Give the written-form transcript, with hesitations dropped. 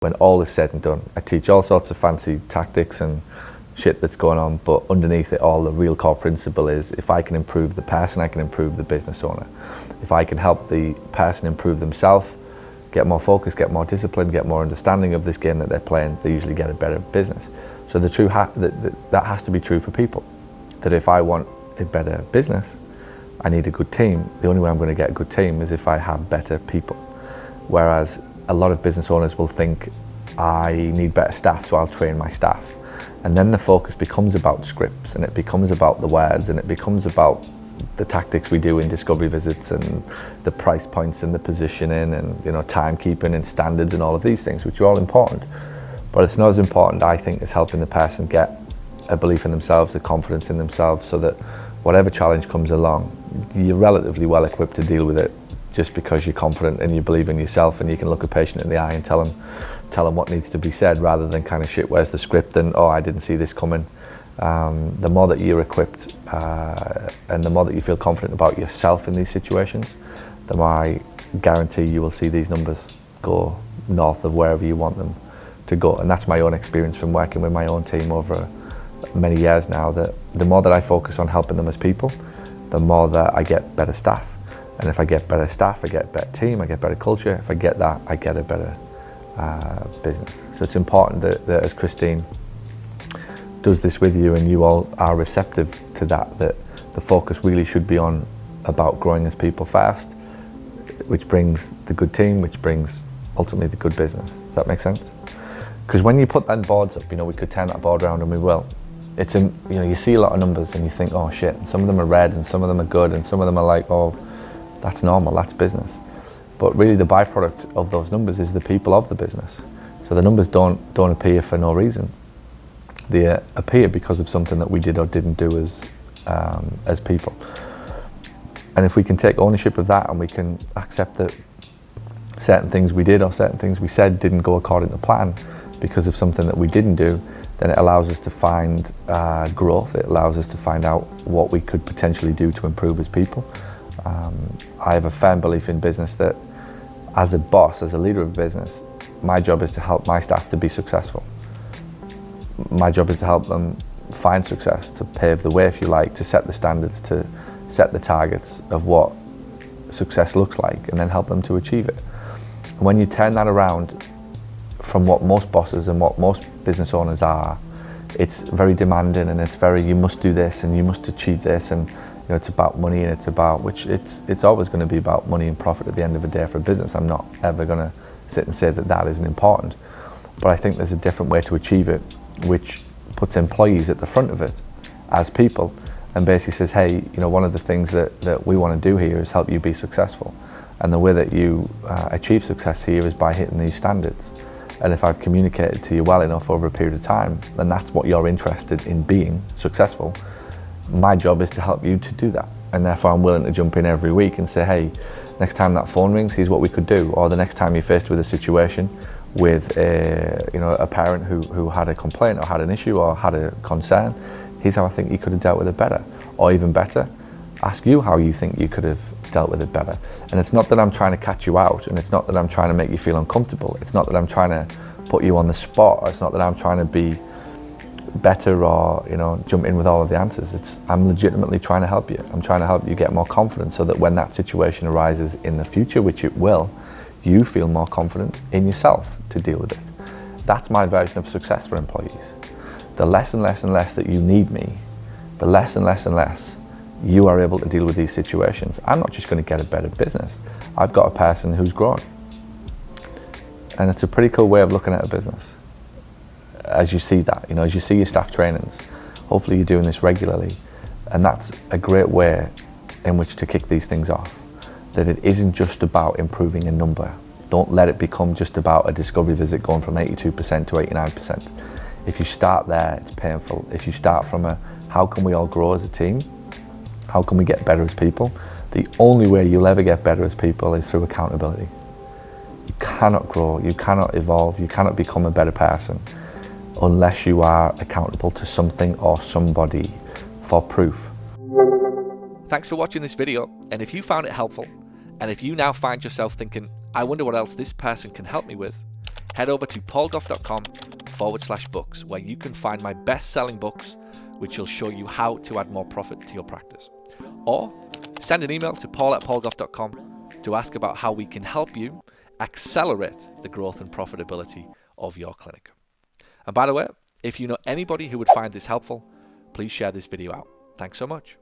When all is said and done, I teach all sorts of fancy tactics and shit that's going on, but underneath it all, the real core principle is if I can improve the person, I can improve the business owner. If I can help the person improve themselves, get more focus, get more discipline, get more understanding of this game that they're playing, they usually get a better business. So that has to be true for people. That if I want a better business, I need a good team. The only way I'm going to get a good team is if I have better people. Whereas a lot of business owners will think, I need better staff, so I'll train my staff. And then the focus becomes about scripts, and it becomes about the words, and it becomes about the tactics we do in discovery visits, and the price points, and the positioning, and timekeeping and standards and all of these things, which are all important. But it's not as important, I think, as helping the person get a belief in themselves, a confidence in themselves, so that whatever challenge comes along, you're relatively well equipped to deal with it, just because you're confident and you believe in yourself, and you can look a patient in the eye and tell them what needs to be said, rather than kind of shit, where's the script, and oh, I didn't see this coming. The more that you're equipped and the more that you feel confident about yourself in these situations, the more I guarantee you will see these numbers go north of wherever you want them to go. And that's my own experience from working with my own team over many years now, that the more that I focus on helping them as people, the more that I get better staff. And if I get better staff, I get a better team, I get better culture. If I get that, I get a better business. So it's important that as Christine does this with you, and you all are receptive to that the focus really should be on about growing as people first, which brings the good team, which brings ultimately the good business. Does that make sense? Because when you put them boards up, we could turn that board around, and we will. It's you see a lot of numbers and you think, oh shit, and some of them are red and some of them are good and some of them are like, oh, that's normal, that's business. But really the byproduct of those numbers is the people of the business. So the numbers don't appear for no reason. They appear because of something that we did or didn't do as people. And if we can take ownership of that, and we can accept that certain things we did or certain things we said didn't go according to plan because of something that we didn't do, then it allows us to find growth. It allows us to find out what we could potentially do to improve as people. I have a firm belief in business that as a boss, as a leader of business, my job is to help my staff to be successful. My job is to help them find success, to pave the way, if you like, to set the standards, to set the targets of what success looks like, and then help them to achieve it. And when you turn that around from what most bosses and what most business owners are, it's very demanding, and it's very, you must do this and you must achieve this, and it's about money, and it's about, which it's always going to be about money and profit at the end of the day for a business. I'm not ever going to sit and say that isn't important, but I think there's a different way to achieve it, which puts employees at the front of it as people, and basically says, hey, one of the things that we want to do here is help you be successful, and the way that you achieve success here is by hitting these standards. And if I've communicated to you well enough over a period of time, then that's what you're interested in, being successful. My job is to help you to do that, and therefore I'm willing to jump in every week and say, hey, next time that phone rings, here's what we could do. Or the next time you're faced with a situation with a parent who had a complaint or had an issue or had a concern, here's how I think you could have dealt with it better. Or even better, ask you how you think you could have dealt with it better. And it's not that I'm trying to catch you out, and it's not that I'm trying to make you feel uncomfortable. It's not that I'm trying to put you on the spot, or it's not that I'm trying to be better or jump in with all of the answers. I'm legitimately trying to help you. I'm trying to help you get more confidence, so that when that situation arises in the future, which it will, you feel more confident in yourself to deal with it. That's my version of success for employees. The less and less and less that you need me, the less and less and less you are able to deal with these situations. I'm not just going to get a better business. I've got a person who's grown. And it's a pretty cool way of looking at a business. As you see that, as you see your staff trainings, hopefully you're doing this regularly. And that's a great way in which to kick these things off. That it isn't just about improving a number. Don't let it become just about a discovery visit going from 82% to 89%. If you start there, it's painful. If you start from how can we all grow as a team? How can we get better as people? The only way you'll ever get better as people is through accountability. You cannot grow, you cannot evolve, you cannot become a better person unless you are accountable to something or somebody for proof. Thanks for watching this video, and if you found it helpful, and if you now find yourself thinking, I wonder what else this person can help me with, head over to paulgough.com/books, where you can find my best-selling books, which will show you how to add more profit to your practice. Or send an email to paul@paulgough.com to ask about how we can help you accelerate the growth and profitability of your clinic. And by the way, if you know anybody who would find this helpful, please share this video out. Thanks so much.